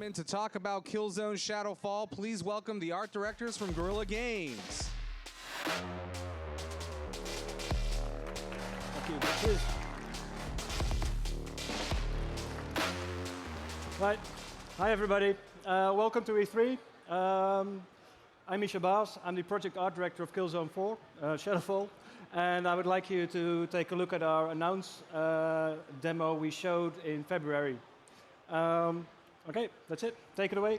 Hitman to talk about Killzone Shadowfall. Please welcome the art directors from Guerrilla Games. Thank you. Cheers. Right. Hi, everybody. Welcome to E3. I'm Misha Baas. I'm the project art director of Killzone 4, Shadowfall. And I would like you to take a look at our announce demo we showed in February. OK, that's it. Take it away.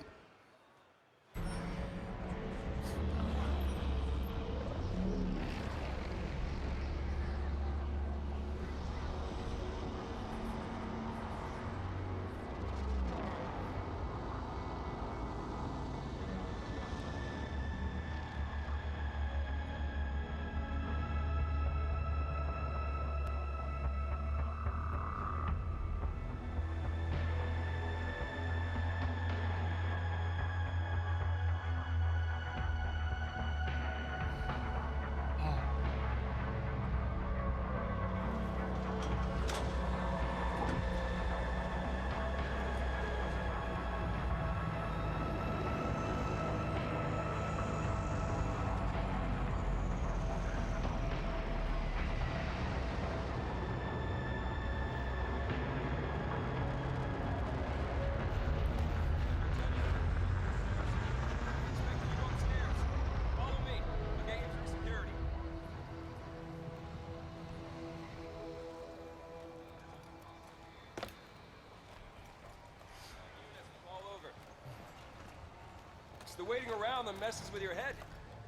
It's the waiting around that messes with your head.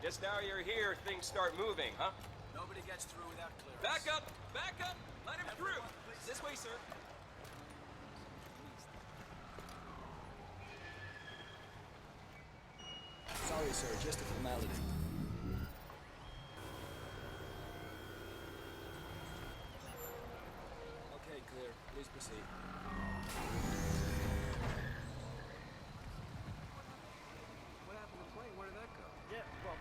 Just now you're here, things start moving, huh? Nobody gets through without clearance. Back up! Back up! Let him through! This way, sir. Sorry, sir, just a formality. Okay, clear. Please proceed. What happened to the plane? Where did that go? Yeah, well,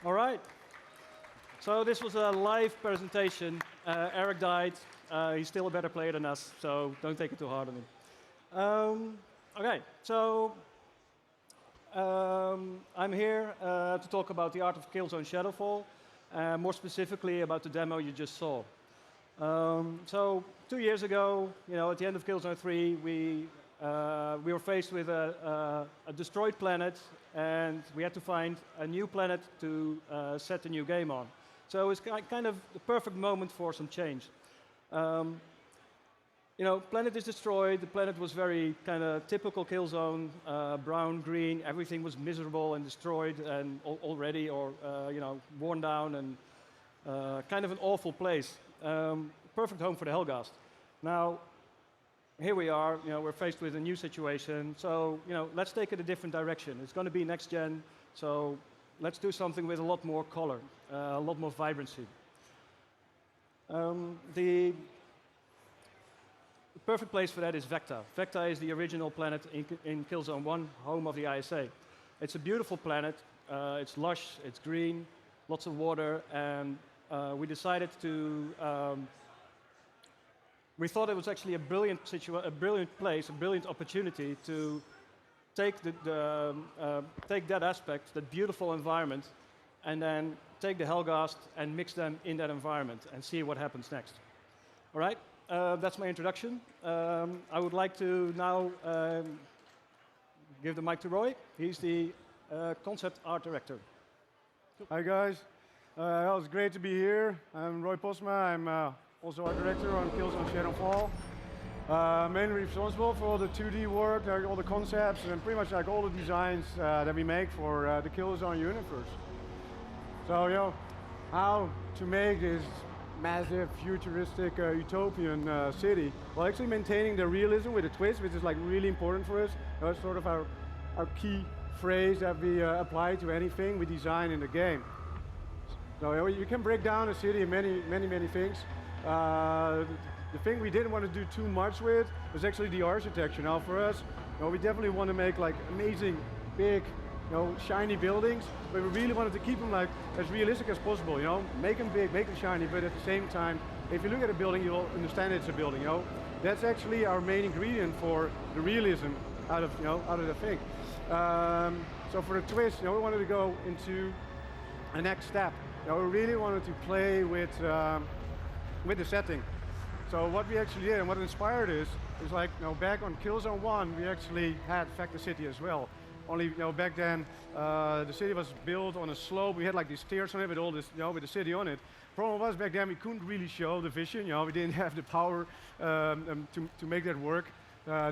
All right. So this was a live presentation. Eric died. He's still a better player than us, so don't take it too hard on him. Okay, so I'm here to talk about the art of Killzone Shadowfall, more specifically about the demo you just saw. So 2 years ago, at the end of Killzone 3, we were faced with a destroyed planet, and we had to find a new planet to set the new game on. So it was kind of the perfect moment for some change. Planet is destroyed. The planet was very kind of typical Killzone, brown, green. Everything was miserable and destroyed and already, or worn down, and kind of an awful place. Perfect home for the Helghast. Now, here we are. We're faced with a new situation. So, let's take it a different direction. It's going to be next gen. So, let's do something with a lot more color, a lot more vibrancy. The perfect place for that is Vecta. Vecta is the original planet in Killzone 1, home of the ISA. It's a beautiful planet. It's lush, it's green, lots of water, and we decided to. We thought it was actually a brilliant place, a brilliant opportunity to take take that aspect, that beautiful environment, and then take the Helghast and mix them in that environment and see what happens next. All right, that's my introduction. I would like to now give the mic to Roy. He's the concept art director. Hi guys, it's great to be here. I'm Roy Posma. I'm also art director on Killzone Shadowfall. Mainly responsible for all the 2D work, all the concepts, and pretty much all the designs that we make for the Killzone universe. So, how to make this massive, futuristic, utopian city, while actually maintaining the realism with a twist, which is really important for us. That's sort of our key phrase that we apply to anything we design in the game. So you can break down a city in many things. The thing we didn't want to do too much with was actually the architecture. Now for us, we definitely want to make amazing, big, shiny buildings, but we really wanted to keep them as realistic as possible. Make them big, make them shiny, but at the same time, if you look at a building, you'll understand it's a building. That's actually our main ingredient for the realism out of the thing. So for the twist, we wanted to go into a next step. We really wanted to play with the setting. So what we actually did and what inspired us is back on Killzone 1, we actually had Vecta City as well. Only back then the city was built on a slope. We had these stairs on it with all this, with the city on it. Problem was back then we couldn't really show the vision. We didn't have the power to make that work.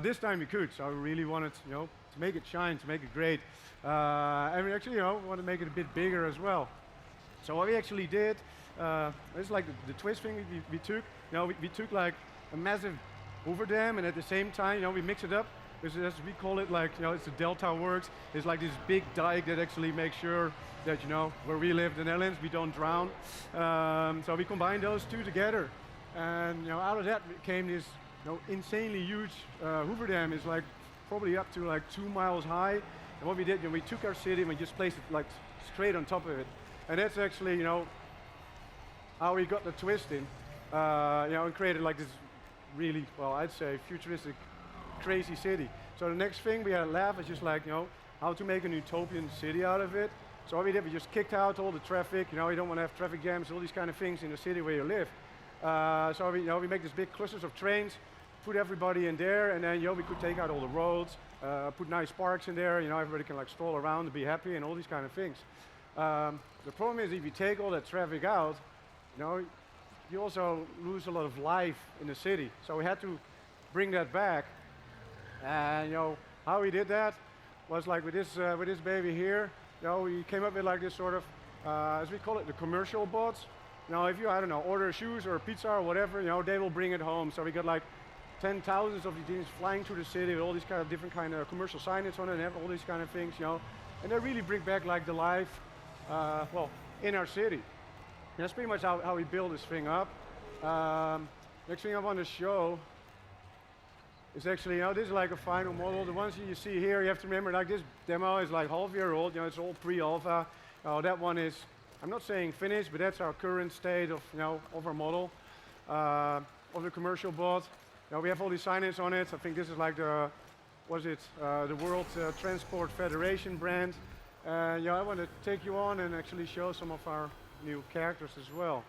This time we could. So we really wanted to make it shine, to make it great, and we actually want to make it a bit bigger as well. So what we actually did, it's the twist thing we took. We took a massive hoover dam, and at the same time, we mix it up. As we call it, it's the Delta works. It's this big dike that actually makes sure that where we live in the Netherlands, we don't drown. So we combined those two together, and out of that came this insanely huge hoover dam. Is probably up to 2 miles high. And what we did, we took our city and we just placed it straight on top of it. And that's actually, how we got the twist in, and created this really, well, I'd say futuristic, crazy city. So the next thing we had left is just how to make an utopian city out of it. So what we did, we just kicked out all the traffic. You don't want to have traffic jams, all these kind of things in the city where you live. So we make these big clusters of trains, put everybody in there, and then we could take out all the roads, put nice parks in there. Everybody can stroll around and be happy and all these kind of things. The problem is if you take all that traffic out, you also lose a lot of life in the city. So we had to bring that back. And how we did that was with this baby here. We came up with this sort of, as we call it, the commercial bots. If you, I don't know, order shoes or pizza or whatever, they will bring it home. So we got 10,000s of these things flying through the city with all these kind of different kind of commercial signage on it and have all these kind of things, and they really bring back the life, in our city. And that's pretty much how we build this thing up. Next thing I want to show is actually, this is a final model. The ones you see here, you have to remember, this demo is half year old. It's all pre-alpha. That one is I'm not saying finished, but that's our current state of, of our model, of the commercial bot. We have all these signage on it. I think this is like the World Transport Federation brand. I want to take you on and actually show some of our new characters as well.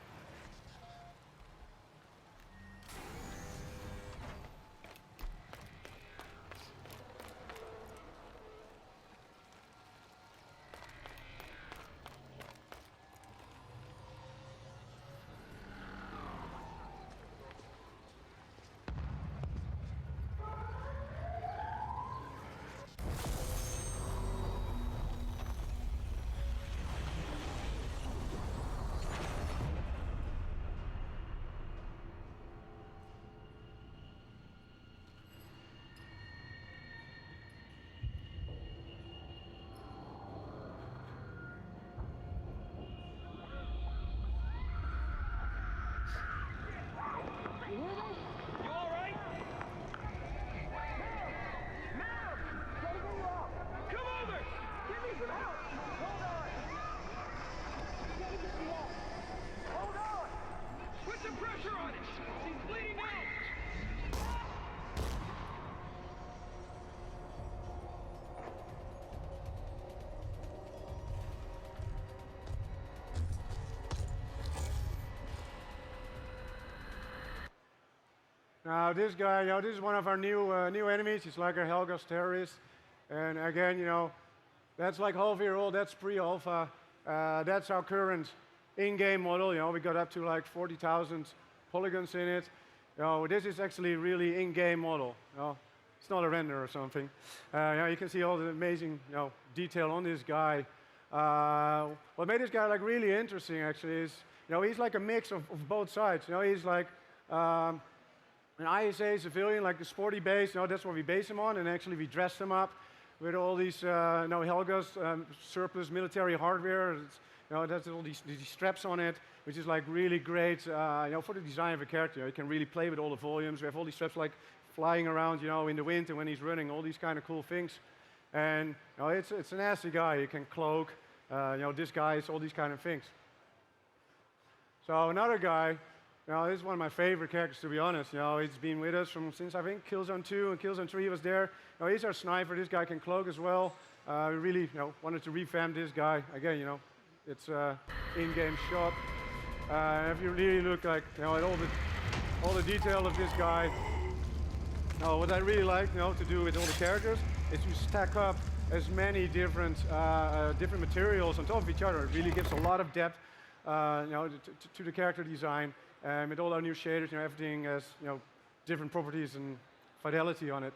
Now this guy, this is one of our new enemies. He's like a Helgas terrorist, and again, that's like half-year-old. That's pre-alpha. That's our current in-game model. We got up to like 40,000 polygons in it. This is actually really in-game model. It's not a render or something. You can see all the amazing detail on this guy. What made this guy like really interesting actually is he's like a mix of both sides. He's like an ISA civilian, like the sporty base. That's what we base him on, and actually we dress him up with all these Helgas surplus military hardware. That's all these straps on it, which is like really great for the design of a character. You can really play with all the volumes. We have all these straps like flying around in the wind and when he's running, all these kind of cool things. And it's a nasty guy. You can cloak, disguise, all these kind of things. So another guy, this is one of my favorite characters, to be honest. He's been with us since I think Killzone 2 and Killzone 3 was there. He's our sniper. This guy can cloak as well. We really wanted to revamp this guy. Again, it's in-game shot. If you really look like at all the detail of this guy, what I really like to do with all the characters is to stack up as many different materials on top of each other. It really gives a lot of depth to the character design. With all our new shaders, everything has different properties and fidelity on it.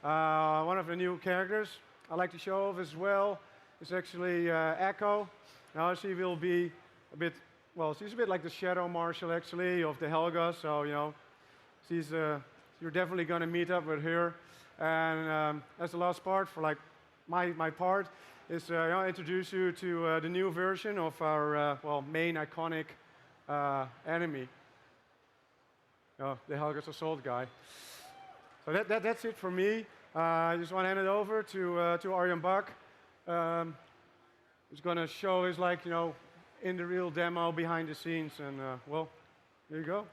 One of the new characters I like to show off as well is actually Echo. Now she will be a bit, she's a bit like the Shadow Marshal actually of the Helga. So you're definitely going to meet up with her. And as the last part for like my part is introduce you to the new version of our main iconic enemy. The Helgas Assault guy. So that's it for me. I just want to hand it over to Arjen Bak. He's going to show his in the real demo behind the scenes, and here you go.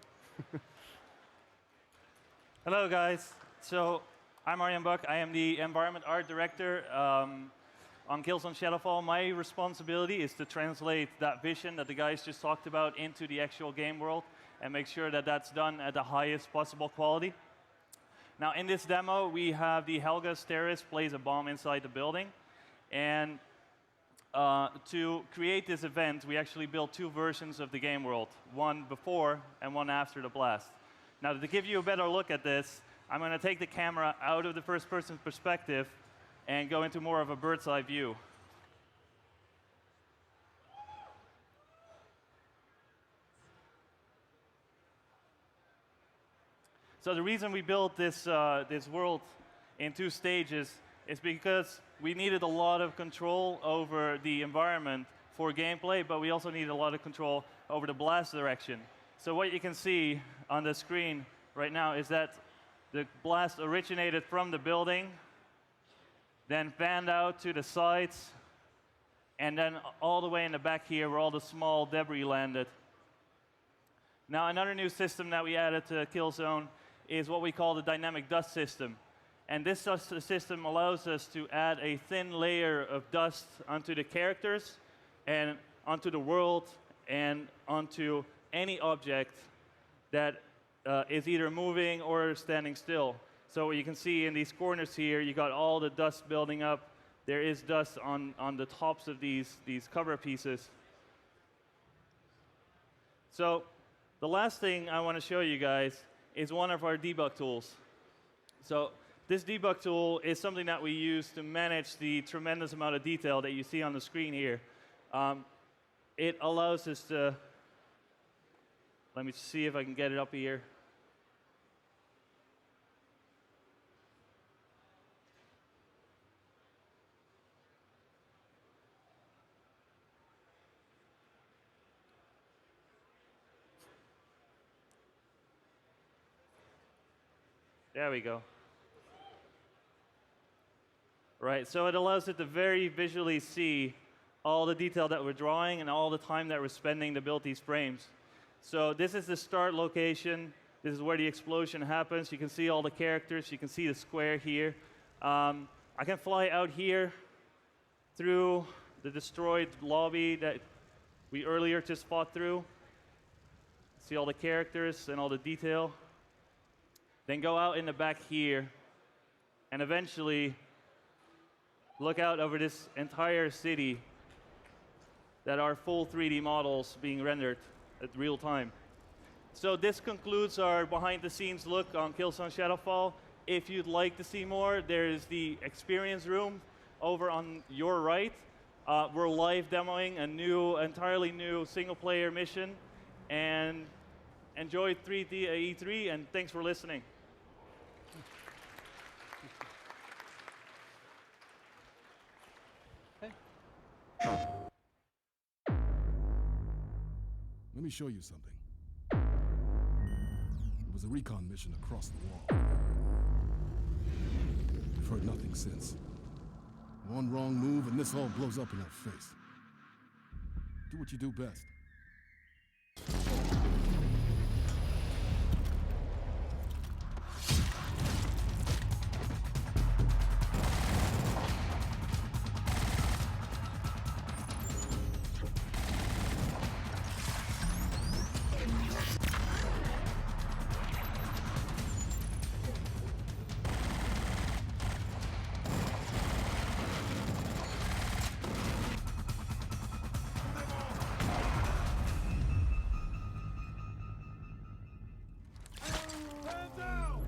Hello guys. So I'm Arjen Bak. I am the environment art director on Killzone Shadowfall. My responsibility is to translate that vision that the guys just talked about into the actual game world and make sure that that's done at the highest possible quality. Now, in this demo, we have the Helgas terrorist plays a bomb inside the building. And to create this event, we actually built two versions of the game world, one before and one after the blast. Now, to give you a better look at this, I'm going to take the camera out of the first-person perspective and go into more of a bird's-eye view. So the reason we built this world in two stages is because we needed a lot of control over the environment for gameplay, but we also needed a lot of control over the blast direction. So what you can see on the screen right now is that the blast originated from the building, then fanned out to the sides, and then all the way in the back here where all the small debris landed. Now, another new system that we added to Killzone is what we call the dynamic dust system. And this system allows us to add a thin layer of dust onto the characters and onto the world and onto any object that is either moving or standing still. So you can see in these corners here, you got all the dust building up. There is dust on the tops of these cover pieces. So the last thing I want to show you guys is one of our debug tools. So this debug tool is something that we use to manage the tremendous amount of detail that you see on the screen here. It allows us to, let me see if I can get it up here. There we go. Right, so it allows it to very visually see all the detail that we're drawing and all the time that we're spending to build these frames. So this is the start location. This is where the explosion happens. You can see all the characters. You can see the square here. I can fly out here through the destroyed lobby that we earlier just fought through. See all the characters and all the detail. Then go out in the back here and eventually look out over this entire city that are full 3D models being rendered at real time. So this concludes our behind-the-scenes look on Killzone Shadowfall. If you'd like to see more, there is the experience room over on your right. We're live demoing a entirely new single-player mission. And enjoy E3, and thanks for listening. Let me show you something. It was a recon mission across the wall. We've heard nothing since. One wrong move and this all blows up in our face. Do what you do best. Down!